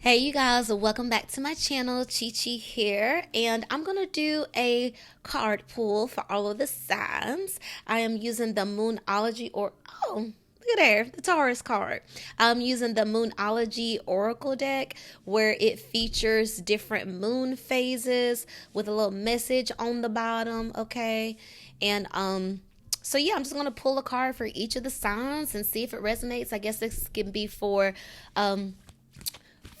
Hey you guys, welcome back to my channel. Chi here, and I'm gonna do a card pull for all of the signs. I am using the Moonology look at there, the Taurus card. I'm using the Moonology Oracle deck where it features different moon phases with a little message on the bottom, okay? And so yeah, I'm just gonna pull a card for each of the signs and see if it resonates. I guess this can be for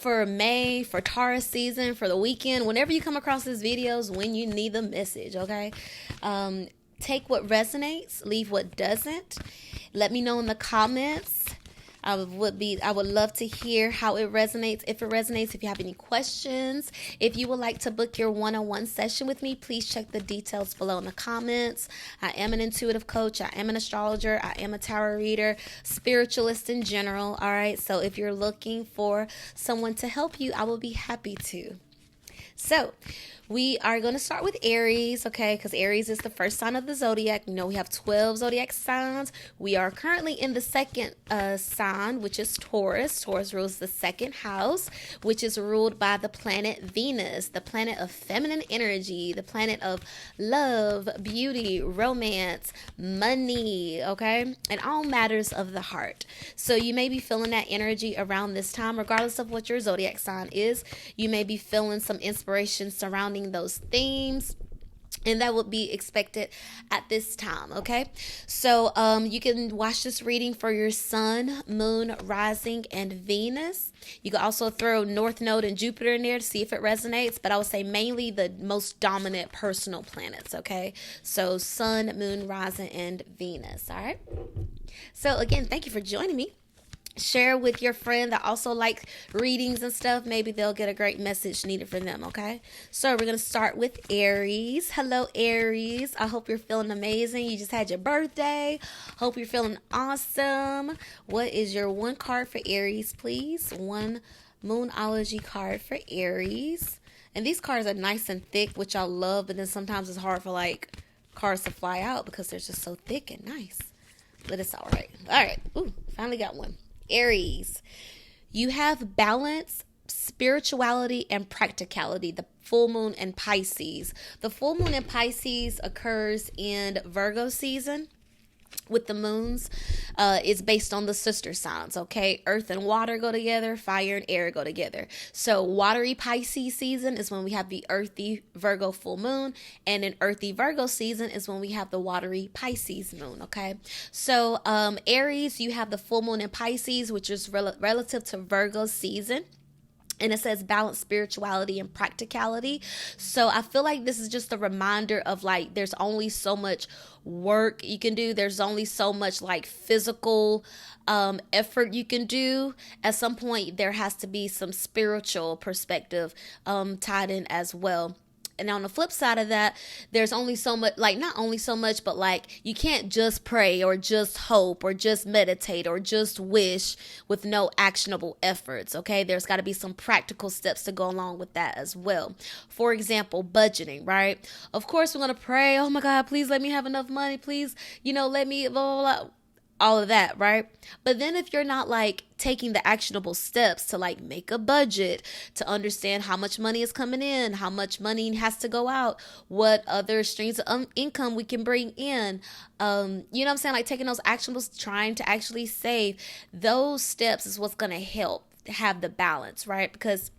May, for Taurus season, for the weekend, whenever you come across these videos, when you need the message, okay? Take what resonates, leave what doesn't. Let me know in the comments. I would love to hear how it resonates, if it resonates, if you have any questions. If you would like to book your one-on-one session with me, please check the details below in the comments. I am an intuitive coach, I am an astrologer, I am a tarot reader, spiritualist in general. All right, so if you're looking for someone to help you, I will be happy to. So, we are going to start with Aries, okay, because Aries is the first sign of the zodiac. You know, we have 12 zodiac signs. We are currently in the second sign, which is Taurus. Taurus rules the second house, which is ruled by the planet Venus, the planet of feminine energy, the planet of love, beauty, romance, money, okay, and all matters of the heart. So, you may be feeling that energy around this time, regardless of what your zodiac sign is. You may be feeling some inspiration surrounding those themes, and that would be expected at this time, okay? So you can watch this reading for your sun, moon, rising, and Venus. You can also throw North Node and Jupiter in there to see if it resonates, but I would say mainly the most dominant personal planets, okay? So sun, moon, rising, and Venus, all right? So again, thank you for joining me. Share with your friend that also like readings and stuff. Maybe they'll get a great message needed for them, okay? So we're going to start with Aries. Hello, Aries. I hope you're feeling amazing. You just had your birthday. Hope you're feeling awesome. What is your one card for Aries, please? One Moonology card for Aries. And these cards are nice and thick, which I love, but then sometimes it's hard for like cards to fly out because they're just so thick and nice. But it's all right. All right. Ooh, finally got one. Aries, you have balance, spirituality, and practicality. The full moon in Pisces. The full moon in Pisces occurs in Virgo season with the moons. Is based on the sister signs, okay? Earth and water go together, fire and air go together. So watery Pisces season is when we have the earthy Virgo full moon, and in earthy Virgo season is when we have the watery Pisces moon, okay? So Aries, you have the full moon in Pisces, which is relative to Virgo season. And it says balance, spirituality, and practicality. So I feel like this is just a reminder of like there's only so much work you can do. There's only so much like physical effort you can do. At some point, there has to be some spiritual perspective tied in as well. And on the flip side of that, there's only so much, like not only so much, but like you can't just pray or just hope or just meditate or just wish with no actionable efforts, okay? There's got to be some practical steps to go along with that as well. For example, budgeting, right? Of course, we're going to pray, oh my God, please let me have enough money. Please, let me, blah, blah, blah, all of that, right? But then if you're not like taking the actionable steps to like make a budget, to understand how much money is coming in, how much money has to go out, what other streams of income we can bring in, you know what I'm saying? Like taking those actionables, trying to actually save, those steps is what's going to help have the balance, right? Because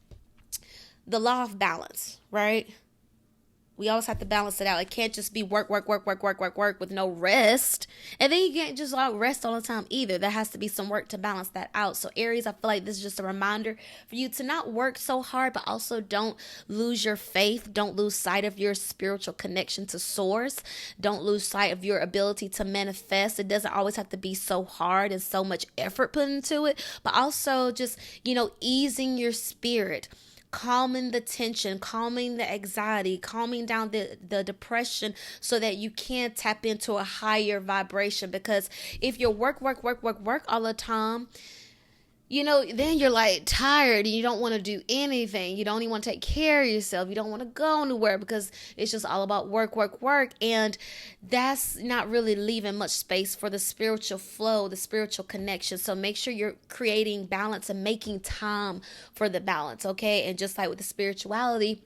the law of balance, right? We always have to balance it out. It can't just be work with no rest. And then you can't just rest all the time either. There has to be some work to balance that out. So Aries, I feel like this is just a reminder for you to not work so hard, but also don't lose your faith. Don't lose sight of your spiritual connection to source. Don't lose sight of your ability to manifest. It doesn't always have to be so hard and so much effort put into it, but also just, easing your spirit, calming the tension, calming the anxiety, calming down the depression so that you can tap into a higher vibration. Because if you work all the time, then you're like tired and you don't want to do anything. You don't even want to take care of yourself. You don't want to go anywhere because it's just all about work, work, work. And that's not really leaving much space for the spiritual flow, the spiritual connection. So make sure you're creating balance and making time for the balance, okay? And just like with the spirituality,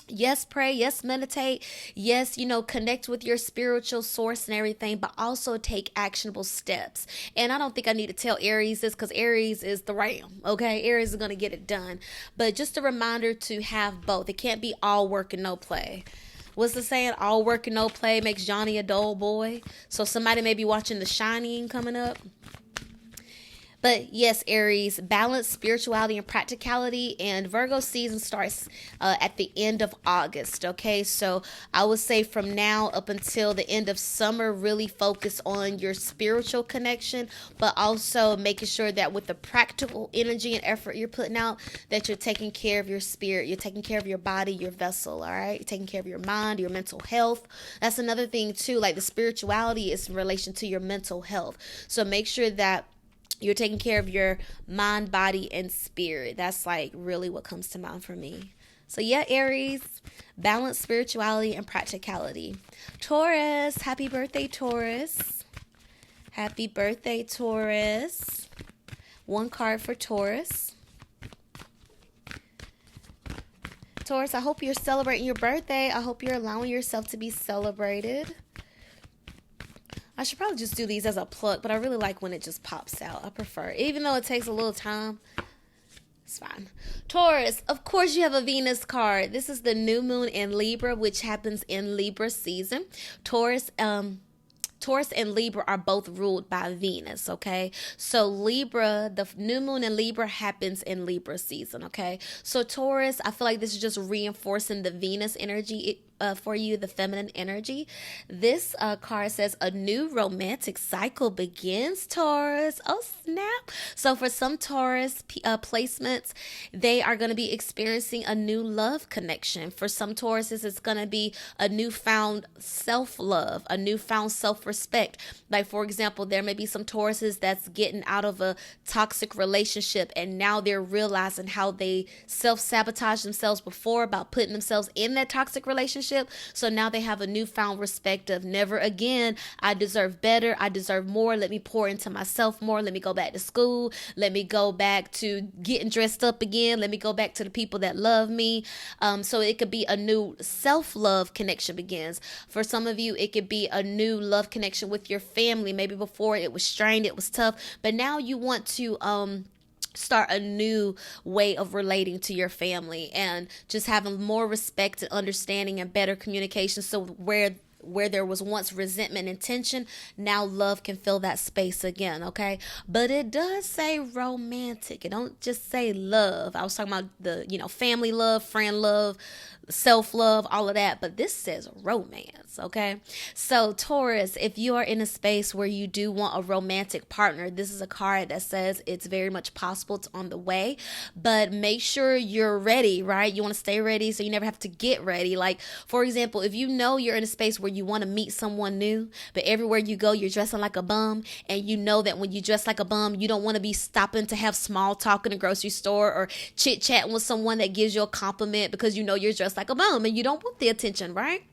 yes, pray, yes, meditate, yes, connect with your spiritual source and everything, but also take actionable steps. And I don't think I need to tell Aries this because Aries is the ram, okay? Aries is going to get it done. But just a reminder to have both. It can't be all work and no play. What's the saying? All work and no play makes Johnny a dull boy. So somebody may be watching The Shining coming up. But yes, Aries, balance spirituality and practicality. And Virgo season starts at the end of August. Okay, so I would say from now up until the end of summer, really focus on your spiritual connection, but also making sure that with the practical energy and effort you're putting out, that you're taking care of your spirit, you're taking care of your body, your vessel. All right, you're taking care of your mind, your mental health. That's another thing too. Like the spirituality is in relation to your mental health. So make sure that you're taking care of your mind, body, and spirit. That's like really what comes to mind for me. So yeah, Aries, balance spirituality and practicality. Taurus, happy birthday, Taurus. Happy birthday, Taurus. One card for Taurus. Taurus, I hope you're celebrating your birthday. I hope you're allowing yourself to be celebrated. I should probably just do these as a pluck, but I really like when it just pops out. I prefer it. Even though it takes a little time, it's fine. Taurus, of course you have a Venus card. This is the new moon in Libra, which happens in Libra season. Taurus and Libra are both ruled by Venus, okay? So Libra, the new moon in Libra happens in Libra season, okay? So Taurus, I feel like this is just reinforcing the Venus energy for you, the feminine energy. This card says a new romantic cycle begins, Taurus. Oh, snap. So for some Taurus placements, they are going to be experiencing a new love connection. For some Tauruses, it's going to be a newfound self-love, a newfound self-respect. Like, for example, there may be some Tauruses that's getting out of a toxic relationship and now they're realizing how they self-sabotage themselves before about putting themselves in that toxic relationship. So now they have a newfound respect of never again. I deserve better. I deserve more. Let me pour into myself more. Let me go back to school. Let me go back to getting dressed up again. Let me go back to the people that love me. So it could be a new self-love connection begins. For some of you, it could be a new love connection with your family. Maybe before it was strained, it was tough, but now you want to start a new way of relating to your family and just having more respect and understanding and better communication. So where there was once resentment and tension, now love can fill that space again, okay? But it does say romantic. It don't just say love. I was talking about the, family love, friend love, self-love, all of that, but this says romance, okay? So Taurus, if you are in a space where you do want a romantic partner, this is a card that says it's very much possible, it's on the way, but make sure you're ready, right? You want to stay ready so you never have to get ready. Like, for example, if you know you're in a space where you want to meet someone new, but everywhere you go, you're dressing like a bum, and you know that when you dress like a bum, you don't want to be stopping to have small talk in the grocery store or chit-chatting with someone that gives you a compliment because you know you're dressed like a bum and you don't want the attention, right?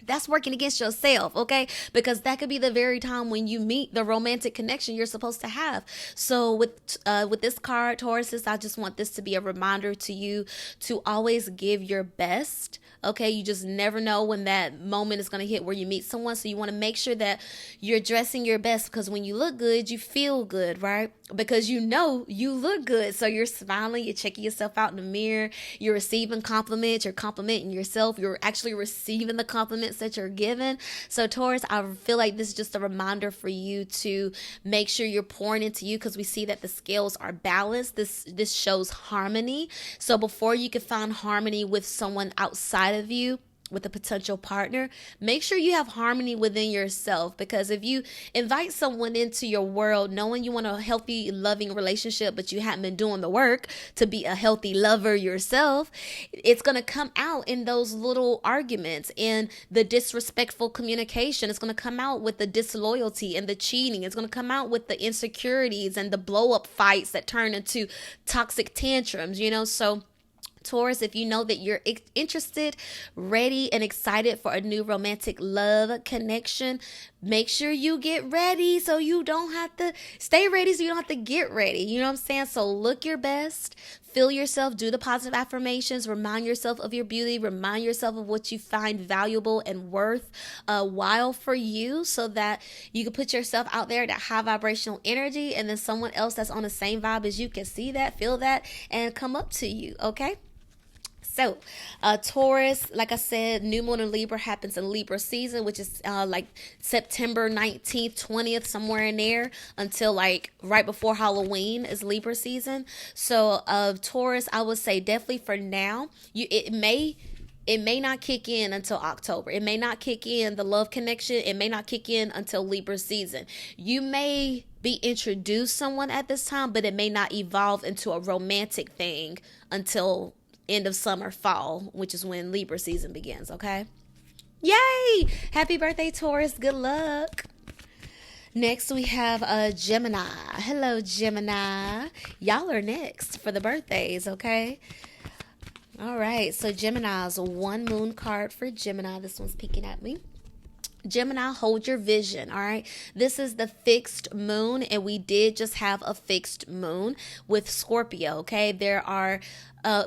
That's working against yourself, okay? Because that could be the very time when you meet the romantic connection you're supposed to have. So with this card, Tauruses, I just want this to be a reminder to you to always give your best, okay? You just never know when that moment is going to hit where you meet someone. So you want to make sure that you're dressing your best, because when you look good, you feel good, right? Because you know you look good. So you're smiling, you're checking yourself out in the mirror, you're receiving compliments, you're complimenting yourself, you're actually receiving the compliments that you're given. So Taurus, I feel like this is just a reminder for you to make sure you're pouring into you, because we see that the scales are balanced. This shows harmony. So before you can find harmony with someone outside of you, with a potential partner, make sure you have harmony within yourself. Because if you invite someone into your world knowing you want a healthy, loving relationship, but you haven't been doing the work to be a healthy lover yourself, it's going to come out in those little arguments, in the disrespectful communication. It's going to come out with the disloyalty and the cheating. It's going to come out with the insecurities and the blow up fights that turn into toxic tantrums, So Taurus, if you know that you're interested, ready, and excited for a new romantic love connection, make sure you get ready so you don't have to stay ready, so you don't have to get ready. You know what I'm saying? So look your best, feel yourself, do the positive affirmations, remind yourself of your beauty, remind yourself of what you find valuable and worth while for you, so that you can put yourself out there, that high vibrational energy, and then someone else that's on the same vibe as you can see that, feel that, and come up to you, okay? So, Taurus, like I said, new moon in Libra happens in Libra season, which is like September 19th, 20th, somewhere in there, until like right before Halloween is Libra season. So, Taurus, I would say definitely for now, it may not kick in until October. It may not kick in, the love connection. It may not kick in until Libra season. You may be introduced someone at this time, but it may not evolve into a romantic thing until end of summer, fall, which is when Libra season begins, okay? Yay! Happy birthday, Taurus. Good luck. Next, we have Gemini. Hello, Gemini. Y'all are next for the birthdays, okay? All right, so Gemini's one moon card for Gemini. This one's peeking at me. Gemini, hold your vision, all right? This is the fixed moon, and we did just have a fixed moon with Scorpio, okay? There are,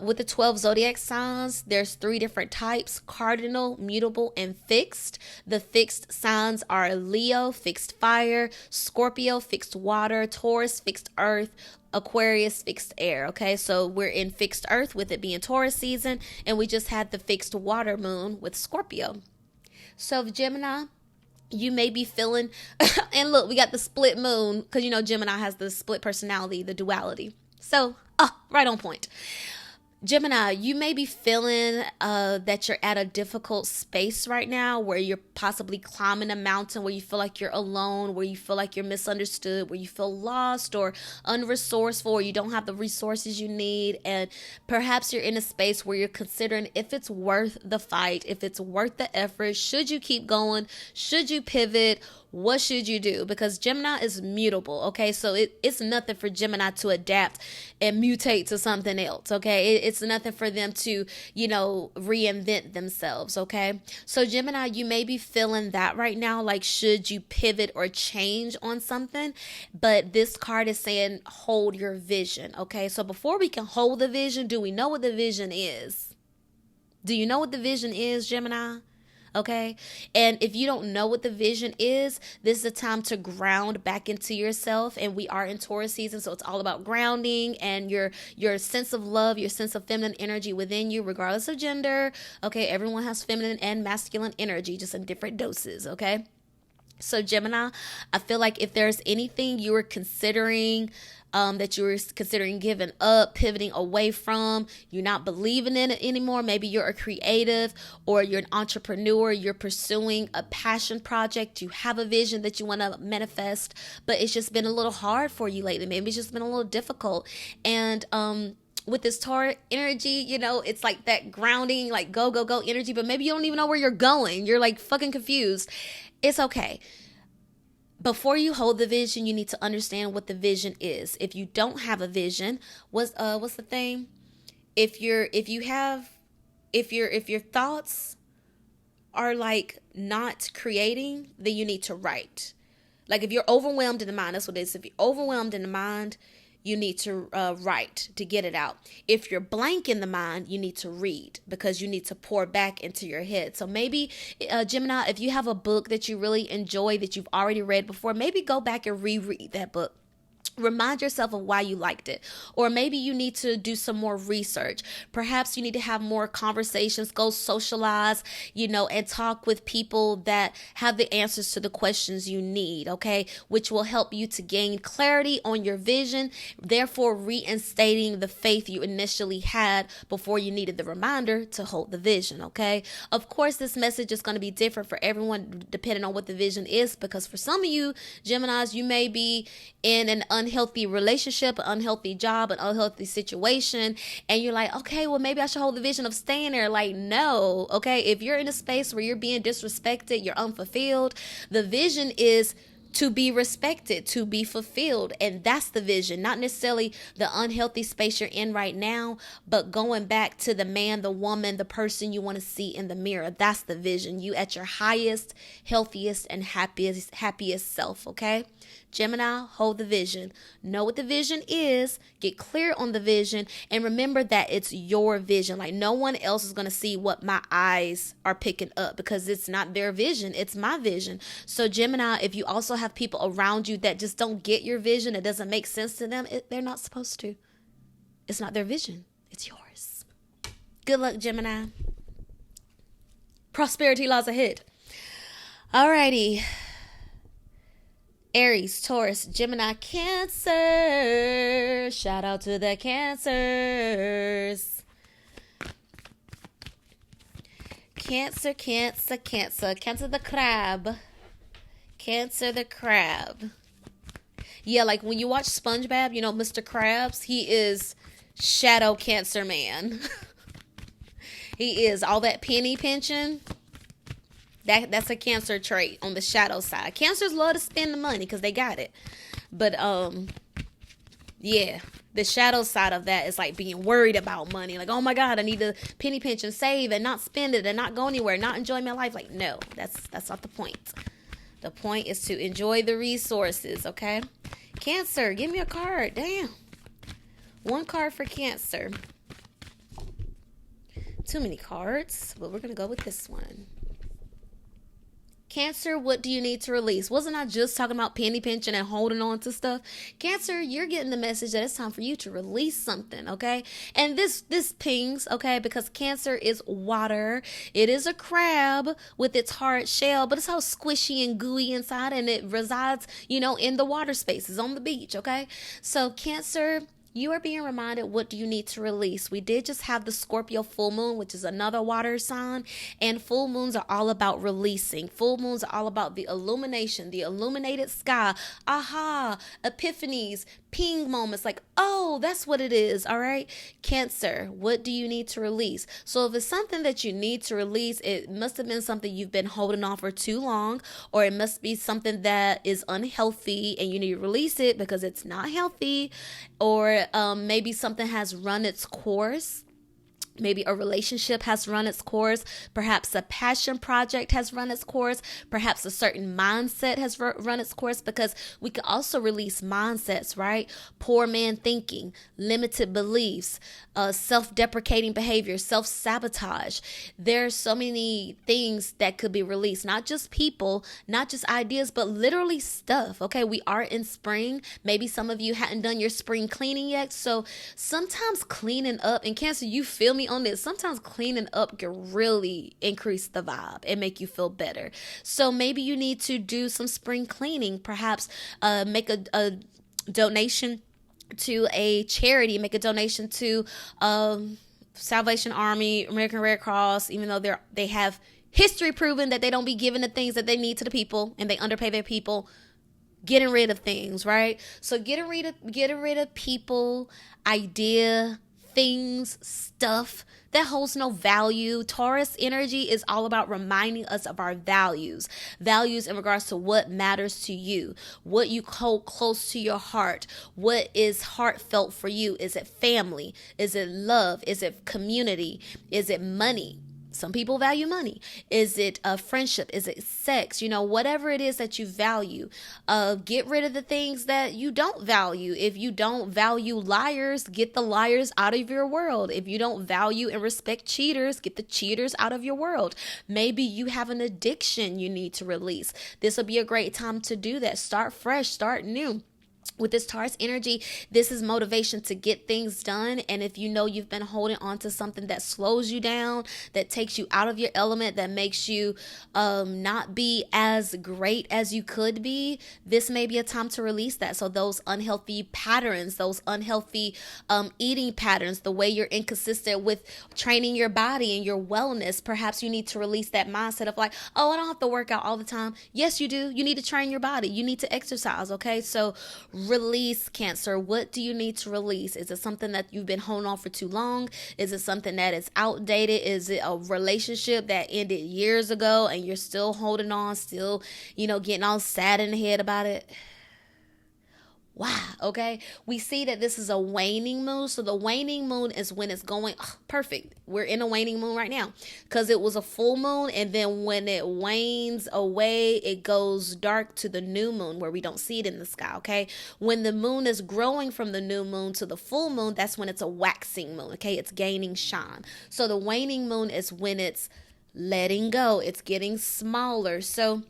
with the 12 zodiac signs, there's 3 different types: cardinal, mutable, and fixed. The fixed signs are Leo, fixed fire; Scorpio, fixed water; Taurus, fixed earth; Aquarius, fixed air. Okay, so we're in fixed earth with it being Taurus season, and we just had the fixed water moon with Scorpio. So Gemini, you may be feeling, and look, we got the split moon, because Gemini has the split personality, the duality. So, right on point. Gemini, you may be feeling that you're at a difficult space right now, where you're possibly climbing a mountain, where you feel like you're alone, where you feel like you're misunderstood, where you feel lost or unresourceful, or you don't have the resources you need. And perhaps you're in a space where you're considering if it's worth the fight, if it's worth the effort. Should you keep going? Should you pivot? What should you do? Because Gemini is mutable, okay? So it's nothing for Gemini to adapt and mutate to something else, okay? It's nothing for them to, reinvent themselves, okay? So Gemini, you may be feeling that right now, like should you pivot or change on something? But this card is saying hold your vision, okay? So before we can hold the vision, do we know what the vision is? Do you know what the vision is, Gemini? Okay. And if you don't know what the vision is, this is a time to ground back into yourself. And we are in Taurus season, so it's all about grounding and your sense of love, your sense of feminine energy within you, regardless of gender. Okay. Everyone has feminine and masculine energy, just in different doses. Okay. So Gemini, I feel like if there's anything you were considering, that you were considering giving up, pivoting away from, you're not believing in it anymore. Maybe you're a creative or you're an entrepreneur, you're pursuing a passion project, you have a vision that you want to manifest, but it's just been a little hard for you lately. Maybe it's just been a little difficult. And with this Taurus energy, it's like that grounding, like go, go, go energy, but maybe you don't even know where you're going. You're like fucking confused. It's okay. Before you hold the vision, you need to understand what the vision is. If you don't have a vision, what's the thing? If your thoughts are like not creating, then you need to write. Like if you're overwhelmed in the mind, that's what it is. If you're overwhelmed in the mind, you need to write to get it out. If you're blank in the mind, you need to read, because you need to pour back into your head. So maybe, Gemini, if you have a book that you really enjoy that you've already read before, maybe go back and reread that book. Remind yourself of why you liked it. Or maybe you need to do some more research. Perhaps you need to have more conversations, go socialize, and talk with people that have the answers to the questions you need, okay? Which will help you to gain clarity on your vision, therefore reinstating the faith you initially had before you needed the reminder to hold the vision, okay? Of course, this message is going to be different for everyone depending on what the vision is, because for some of you, Geminis, you may be in an unhealthy relationship, an unhealthy job, an unhealthy situation, and you're like, okay, well, maybe I should hold the vision of staying there. Like, no, okay? If you're in a space where you're being disrespected, you're unfulfilled, the vision is to be respected, to be fulfilled. And that's the vision, not necessarily the unhealthy space you're in right now, but going back to the man, the woman, the person you want to see in the mirror. That's the vision. You at your highest, healthiest, and happiest self, okay? Gemini, hold the vision. Know what the vision is. Get clear on the vision. And remember that it's your vision. Like, no one else is going to see what my eyes are picking up, because it's not their vision. It's my vision. So Gemini, if you also have people around you that just don't get your vision, it doesn't make sense to them, they're not supposed to. It's not their vision. It's yours. Good luck, Gemini. Prosperity lies ahead. Alrighty. Aries, Taurus, Gemini, Cancer. Shout out to the Cancers. Cancer, Cancer, Cancer. Cancer the crab. Cancer the crab. Yeah, like when you watch SpongeBob, Mr. Krabs, he is shadow Cancer man. He is all that penny pinching. That's a Cancer trait on the shadow side. Cancers love to spend the money because they got it. But yeah, the shadow side of that is like being worried about money. Like, oh my God, I need to penny pinch and save and not spend it and not go anywhere, not enjoy my life. Like, no, that's not the point. The point is to enjoy the resources, okay? Cancer, give me a card. Damn. One card for Cancer. Too many cards, but we're going to go with this one. Cancer, what do you need to release? Wasn't I just talking about penny pinching and holding on to stuff? Cancer, you're getting the message that it's time for you to release something, okay? And this pings, okay, because Cancer is water. It is a crab with its hard shell, but it's all squishy and gooey inside, and it resides, in the water spaces on the beach, okay? So Cancer, you are being reminded, what do you need to release? We did just have the Scorpio full moon, which is another water sign. And full moons are all about releasing. Full moons are all about the illumination, the illuminated sky. Aha, epiphanies, ping moments, like, oh, that's what it is. All right. Cancer, what do you need to release? So if it's something that you need to release, it must have been something you've been holding on for too long, or it must be something that is unhealthy and you need to release it because it's not healthy, or maybe something has run its course. Maybe a relationship has run its course. Perhaps a passion project has run its course. Perhaps a certain mindset has run its course, because we can also release mindsets, right? Poor man thinking, limited beliefs, self-deprecating behavior, self-sabotage. There's so many things that could be released, not just people, not just ideas, but literally stuff. Okay, we are in spring. Maybe some of you hadn't done your spring cleaning yet. So sometimes cleaning up, and Cancer, you feel me on this, sometimes cleaning up can really increase the vibe and make you feel better. So maybe you need to do some spring cleaning, perhaps make a donation to a charity, make a donation to Salvation Army, American Red Cross, even though they have history proven that they don't be giving the things that they need to the people and they underpay their people. Getting rid of things, right? So getting rid of people, idea, things, stuff that holds no value. Taurus energy is all about reminding us of our values in regards to what matters to you, what you hold close to your heart, what is heartfelt for you. Is it family? Is it love? Is it community? Is it money? Some people value money. Is it a friendship? Is it sex? Whatever it is that you value, get rid of the things that you don't value. If you don't value liars, get the liars out of your world. If you don't value and respect cheaters, get the cheaters out of your world. Maybe you have an addiction you need to release. This will be a great time to do that. Start fresh, start new. with this Taurus energy, this is motivation to get things done. And if you know you've been holding on to something that slows you down, that takes you out of your element, that makes you not be as great as you could be, this may be a time to release that. So those unhealthy patterns, those unhealthy eating patterns, the way you're inconsistent with training your body and your wellness, perhaps you need to release that mindset of like, oh, I don't have to work out all the time. Yes, you do. You need to train your body. You need to exercise. Okay. So release, Cancer. What do you need to release? Is it something that you've been holding on for too long? Is it something that is outdated? Is it a relationship that ended years ago and you're still holding on, still, getting all sad in the head about it? Wow. Okay. We see that this is a waning moon. So the waning moon is when it's going perfect. We're in a waning moon right now because it was a full moon. And then when it wanes away, it goes dark to the new moon where we don't see it in the sky. Okay. When the moon is growing from the new moon to the full moon, that's when it's a waxing moon. Okay. It's gaining shine. So the waning moon is when it's letting go. It's getting smaller. So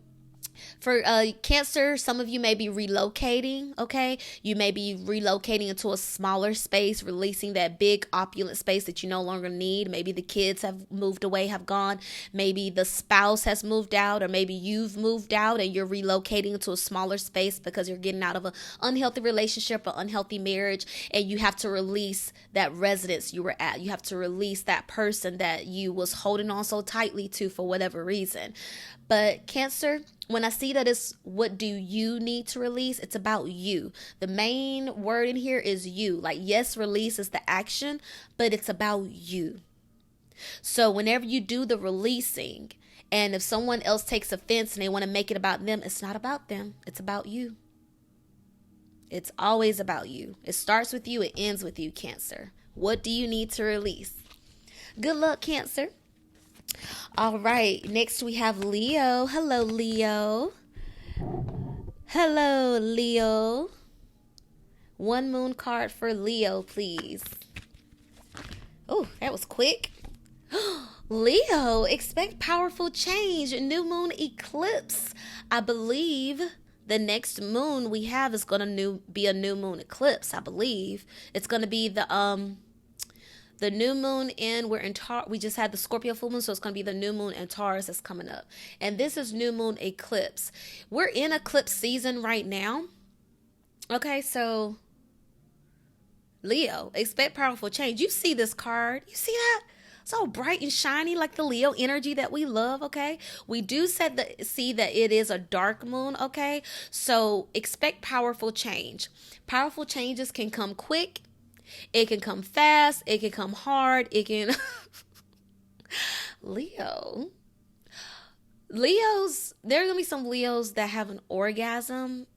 for Cancer, some of you may be relocating, okay? You may be relocating into a smaller space, releasing that big opulent space that you no longer need. Maybe the kids have moved away, have gone. Maybe the spouse has moved out, or maybe you've moved out and you're relocating into a smaller space because you're getting out of an unhealthy relationship or unhealthy marriage, and you have to release that residence you were at. You have to release that person that you was holding on so tightly to for whatever reason. But Cancer, when I see that it's what do you need to release, it's about you. The main word in here is you. Like, yes, release is the action, but it's about you. So whenever you do the releasing, and if someone else takes offense and they want to make it about them, it's not about them. It's about you. It's always about you. It starts with you. It ends with you, Cancer. What do you need to release? Good luck, Cancer. All right, next we have Leo. Hello, Leo. Hello, Leo. One moon card for Leo, please. Oh, that was quick. Leo, expect powerful change. New moon eclipse. I believe the next moon we have is going to be a new moon eclipse, I believe. It's going to be the new moon we just had the Scorpio full moon, so it's going to be the new moon in Taurus that's coming up. And this is new moon eclipse. We're in eclipse season right now. Okay, so Leo, expect powerful change. You see this card. You see that? So bright and shiny, like the Leo energy that we love, okay? We do see that it is a dark moon, okay? So expect powerful change. Powerful changes can come quick. It can come fast. It can come hard. It can... Leos, there are going to be some Leos that have an orgasm,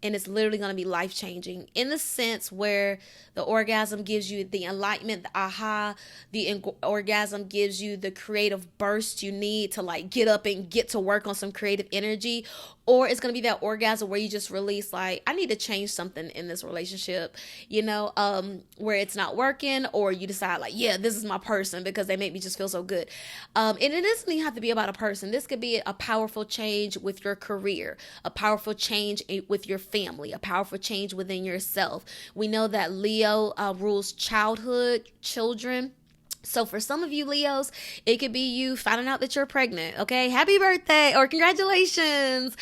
and it's literally going to be life-changing in the sense where the orgasm gives you the enlightenment, the aha. The orgasm gives you the creative burst you need to like get up and get to work on some creative energy. Or it's going to be that orgasm where you just release like, I need to change something in this relationship, where it's not working, or you decide like, yeah, this is my person because they make me just feel so good. And it doesn't even have to be about a person. This could be a powerful change with your career, a powerful change with your family, a powerful change within yourself. We know that Leo rules children. So for some of you Leos, it could be you finding out that you're pregnant. Okay, happy birthday or congratulations.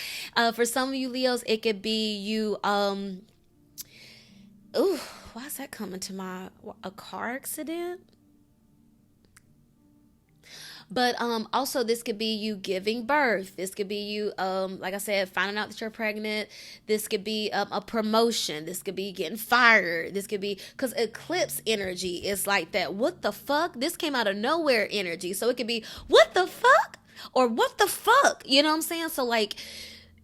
For some of you Leos, it could be you. Why is that coming to a car accident? But also this could be you giving birth. This could be you, like I said, finding out that you're pregnant. This could be a promotion. This could be getting fired. This could be, because eclipse energy is like that. What the fuck? This came out of nowhere energy. So it could be, what the fuck? Or what the fuck? You know what I'm saying? So like,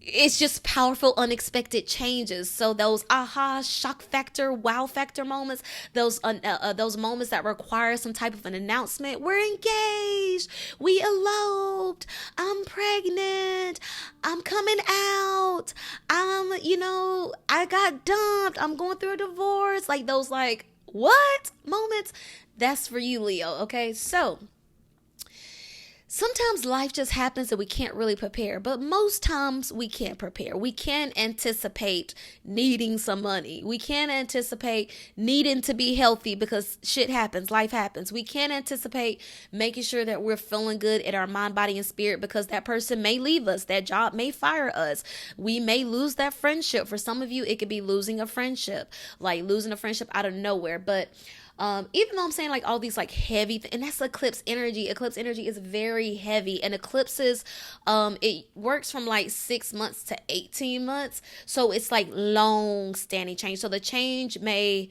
it's just powerful, unexpected changes. So those aha, shock factor, wow factor moments, those moments that require some type of an announcement. We're engaged. We eloped. I'm pregnant. I'm coming out. I got dumped. I'm going through a divorce. Like those like, what moments? That's for you, Leo. Okay, so sometimes life just happens and we can't really prepare, but most times we can't prepare. We can't anticipate needing some money. We can't anticipate needing to be healthy because shit happens, life happens. We can't anticipate making sure that we're feeling good in our mind, body, and spirit because that person may leave us, that job may fire us. We may lose that friendship. For some of you, it could be losing a friendship, like losing a friendship out of nowhere. But even though I'm saying like all these like heavy and that's eclipse energy. Eclipse energy is very heavy, and eclipses, it works from like 6 months to 18 months. So it's like long standing change. So the change may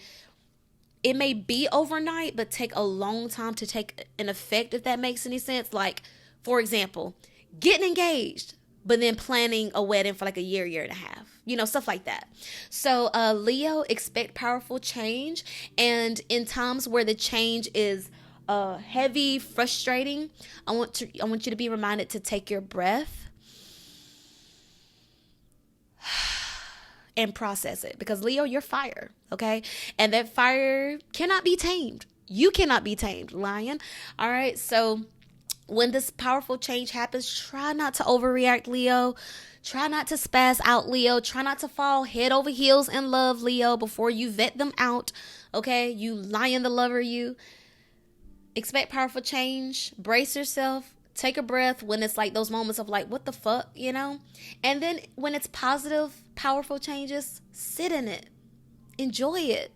be overnight, but take a long time to take an effect, if that makes any sense. Like, for example, getting engaged, but then planning a wedding for like a year and a half. Stuff like that. So Leo, expect powerful change. And in times where the change is heavy, frustrating, I want you to be reminded to take your breath and process it. Because Leo, you're fire, okay? And that fire cannot be tamed. You cannot be tamed, Lion. All right, so when this powerful change happens, try not to overreact, Leo. Try not to spaz out, Leo. Try not to fall head over heels in love, Leo, before you vet them out. Okay? You lion the lover, you. Expect powerful change. Brace yourself. Take a breath when it's like those moments of like, what the fuck, And then when it's positive, powerful changes, sit in it. Enjoy it.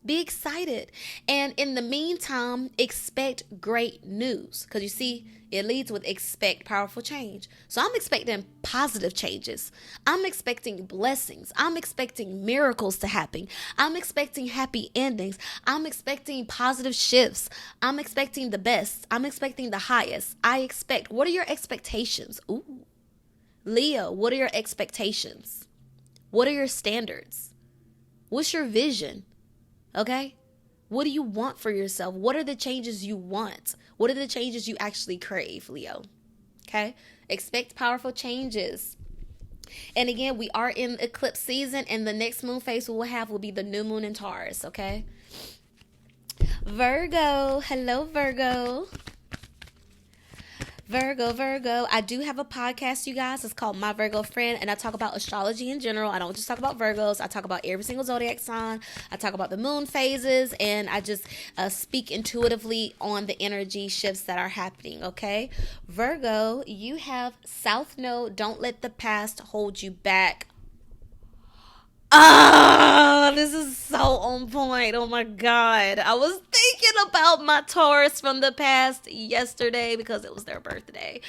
Be excited. And in the meantime, expect great news. Because you see, it leads with expect powerful change. So I'm expecting positive changes. I'm expecting blessings. I'm expecting miracles to happen. I'm expecting happy endings. I'm expecting positive shifts. I'm expecting the best. I'm expecting the highest. What are your expectations? Ooh. Leo, what are your expectations? What are your standards? What's your vision? Okay? What do you want for yourself? What are the changes you want? What are the changes you actually crave, Leo? Okay? Expect powerful changes. And again, we are in eclipse season, and the next moon phase we will have will be the new moon in Taurus, okay? Virgo. Hello, Virgo. Virgo. I do have a podcast, you guys. It's called My Virgo Friend, and I talk about astrology in general. I don't just talk about Virgos. I talk about every single zodiac sign. I talk about the moon phases, and I just speak intuitively on the energy shifts that are happening, okay? Virgo, you have South Node. Don't let the past hold you back. This is so on point. Oh my God. I was thinking about my Taurus from the past yesterday because it was their birthday.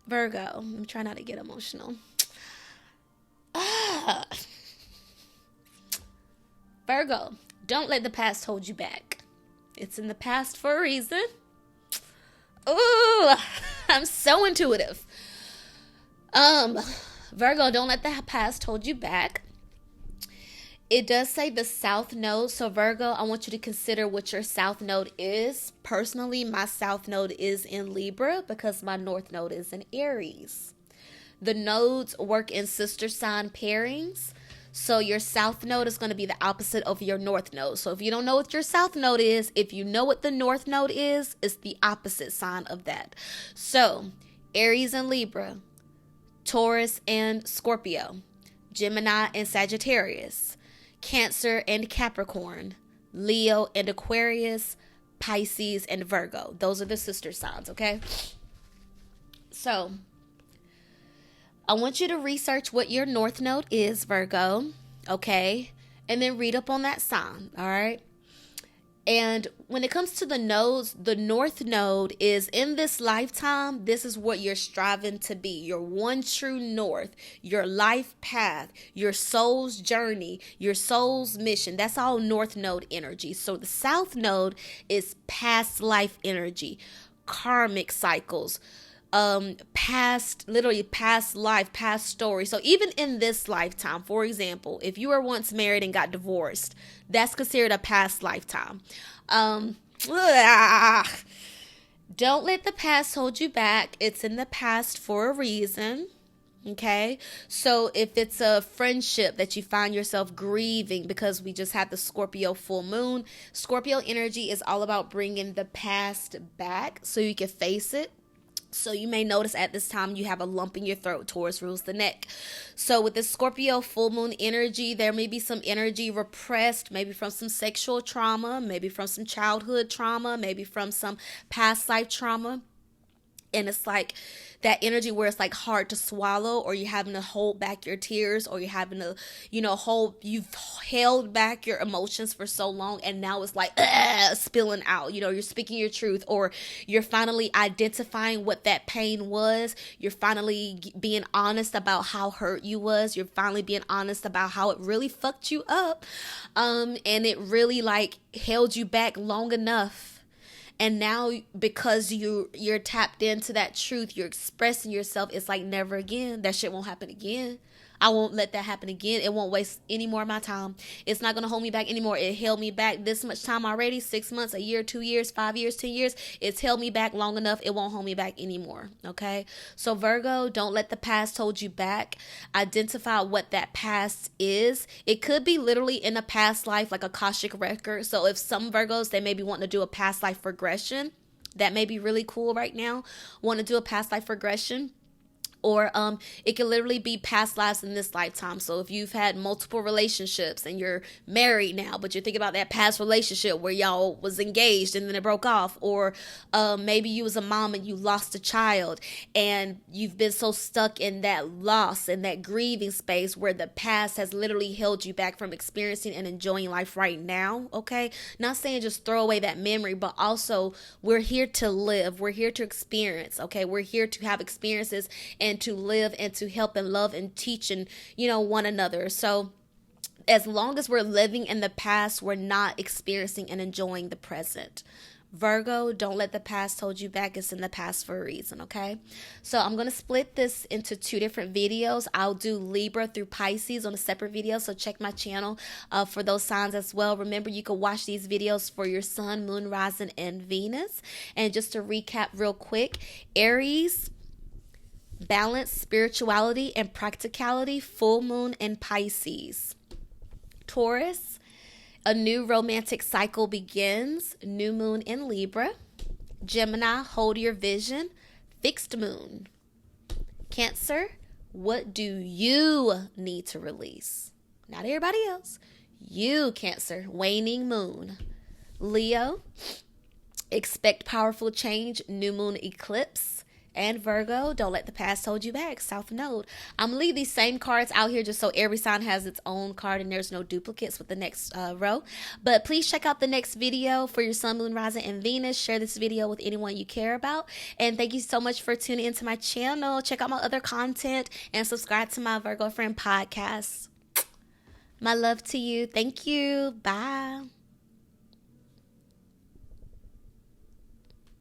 Virgo, I'm trying not to get emotional. Virgo, don't let the past hold you back. It's in the past for a reason. Ooh, I'm so intuitive. Virgo, don't let the past hold you back. It does say the South Node. So Virgo, I want you to consider what your South Node is. Personally, my South Node is in Libra because my North Node is in Aries. The nodes work in sister sign pairings. So your South Node is going to be the opposite of your North Node. So if you don't know what your South Node is, if you know what the North Node is, it's the opposite sign of that. So Aries and Libra, Taurus and Scorpio, Gemini and Sagittarius, Cancer and Capricorn, Leo and Aquarius, Pisces and Virgo. Those are the sister signs, okay? So, I want you to research what your North Node is, Virgo, okay? And then read up on that sign, all right? And when it comes to the nodes, the North Node is in this lifetime, this is what you're striving to be. Your one true north, your life path, your soul's journey, your soul's mission. That's all North Node energy. So the South Node is past life energy, karmic cycles, past life, past story. So even in this lifetime, for example, if you were once married and got divorced, that's considered a past lifetime. Don't let the past hold you back. It's in the past for a reason. Okay, so if it's a friendship that you find yourself grieving, because we just had the Scorpio full moon, Scorpio energy is all about bringing the past back so you can face it. So you may notice at this time you have a lump in your throat. Taurus rules the neck. So with this Scorpio full moon energy, there may be some energy repressed, maybe from some sexual trauma, maybe from some childhood trauma, maybe from some past life trauma. And it's like that energy where it's like hard to swallow, or you're having to hold back your tears, or you're having to, you've held back your emotions for so long, and now it's like spilling out. You're speaking your truth, or you're finally identifying what that pain was. You're finally being honest about how hurt you was. You're finally being honest about how it really fucked you up. And it really like held you back long enough. And now, because you're tapped into that truth, you're expressing yourself. It's like never again. That shit won't happen again. I won't let that happen again. It won't waste any more of my time. It's not going to hold me back anymore. It held me back this much time already. 6 months, a year, 2 years, 5 years, 10 years. It's held me back long enough. It won't hold me back anymore. Okay. So Virgo, don't let the past hold you back. Identify what that past is. It could be literally in a past life, like a Akashic record. So if some Virgos, they may be wanting to do a past life regression. That may be really cool right now. Want to do a past life regression. Or it can literally be past lives in this lifetime. So if you've had multiple relationships and you're married now, but you're thinking about that past relationship where y'all was engaged and then it broke off. Or maybe you was a mom and you lost a child, and you've been so stuck in that loss and that grieving space where the past has literally held you back from experiencing and enjoying life right now. Okay, not saying just throw away that memory, but also we're here to live. We're here to experience. Okay, we're here to have experiences and to live and to help and love and teach and one another. So as long as we're living in the past, we're not experiencing and enjoying the present. Virgo, don't let the past hold you back. It's in the past for a reason. Okay, so I'm going to split this into 2 different videos. I'll do Libra through Pisces on a separate video, so check my channel for those signs as well. Remember, you can watch these videos for your sun, moon, rising, and Venus. And just to recap real quick, Aries, balance, spirituality, and practicality, full moon in Pisces. Taurus, a new romantic cycle begins, new moon in Libra. Gemini, hold your vision, fixed moon. Cancer, what do you need to release? Not everybody else. You, Cancer, waning moon. Leo, expect powerful change, new moon eclipse. And Virgo, don't let the past hold you back, South Node. I'm going to leave these same cards out here just so every sign has its own card and there's no duplicates with the next row. But please check out the next video for your sun, moon, rising, and Venus. Share this video with anyone you care about. And thank you so much for tuning into my channel. Check out my other content and subscribe to my Virgo Friend podcast. My love to you. Thank you. Bye.